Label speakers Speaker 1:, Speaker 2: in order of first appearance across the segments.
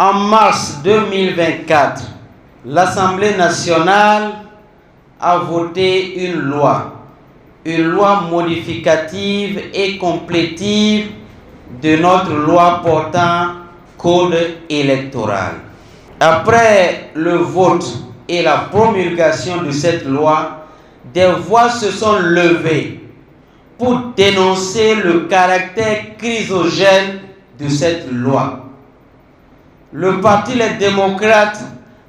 Speaker 1: En mars 2024, l'Assemblée nationale a voté une loi modificative et complétive de notre loi portant code électoral. Après le vote et la promulgation de cette loi, des voix se sont levées pour dénoncer le caractère chrysogène de cette loi. Le Parti Les Démocrates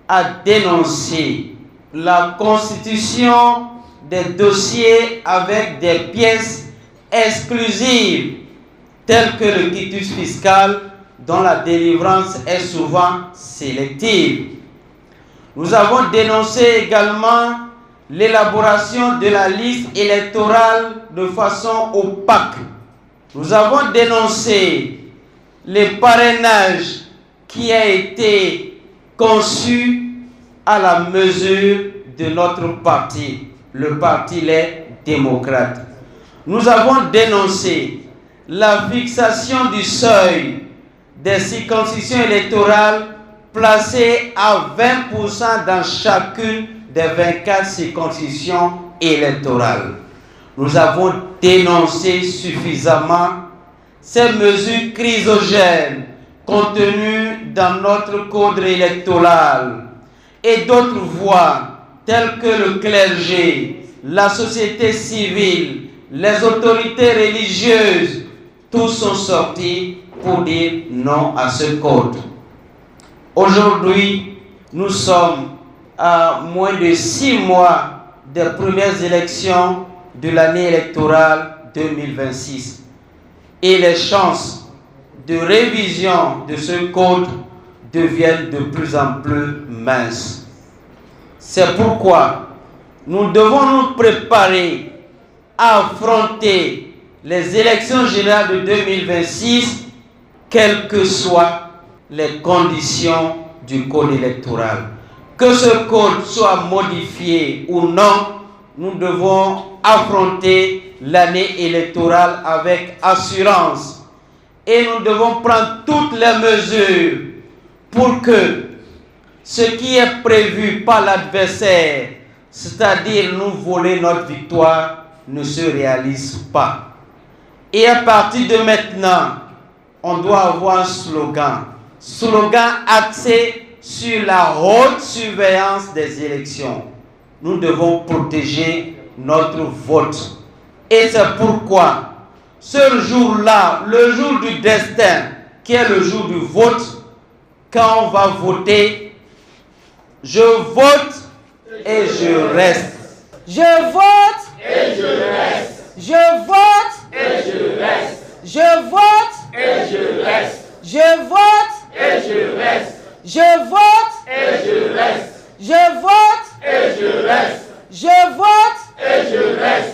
Speaker 1: a dénoncé la constitution des dossiers avec des pièces exclusives telles que le quitus fiscal dont la délivrance est souvent sélective. Nous avons dénoncé également l'élaboration de la liste électorale de façon opaque. Nous avons dénoncé les parrainages qui a été conçu à la mesure de notre parti, le Parti Les Démocrates. Nous avons dénoncé la fixation du seuil des circonscriptions électorales placées à 20% dans chacune des 24 circonscriptions électorales. Nous avons dénoncé suffisamment ces mesures chrysogènes contenues dans notre code électoral et d'autres voix telles que le clergé, la société civile, les autorités religieuses, tous sont sortis pour dire non à ce code. Aujourd'hui, nous sommes à moins de 6 mois des premières élections de l'année électorale 2026 et les chances de révision de ce code deviennent de plus en plus minces. C'est pourquoi nous devons nous préparer à affronter les élections générales de 2026, quelles que soient les conditions du code électoral. Que ce code soit modifié ou non, nous devons affronter l'année électorale avec assurance. Et nous devons prendre toutes les mesures pour que ce qui est prévu par l'adversaire, c'est-à-dire nous voler notre victoire, ne se réalise pas. Et à partir de maintenant, on doit avoir un slogan axé sur la haute surveillance des élections. Nous devons protéger notre vote. Et c'est pourquoi ce jour-là, le jour du destin, qui est le jour du vote, quand on va voter, je vote et je reste.
Speaker 2: Je vote
Speaker 3: et je reste.
Speaker 2: Je vote
Speaker 3: Et je reste.
Speaker 2: Je vote
Speaker 3: Et je reste.
Speaker 2: Je vote
Speaker 3: Et je reste.
Speaker 2: Je vote
Speaker 3: Et je reste.
Speaker 2: Je vote
Speaker 3: Et je reste.
Speaker 2: Je vote
Speaker 3: Et je reste.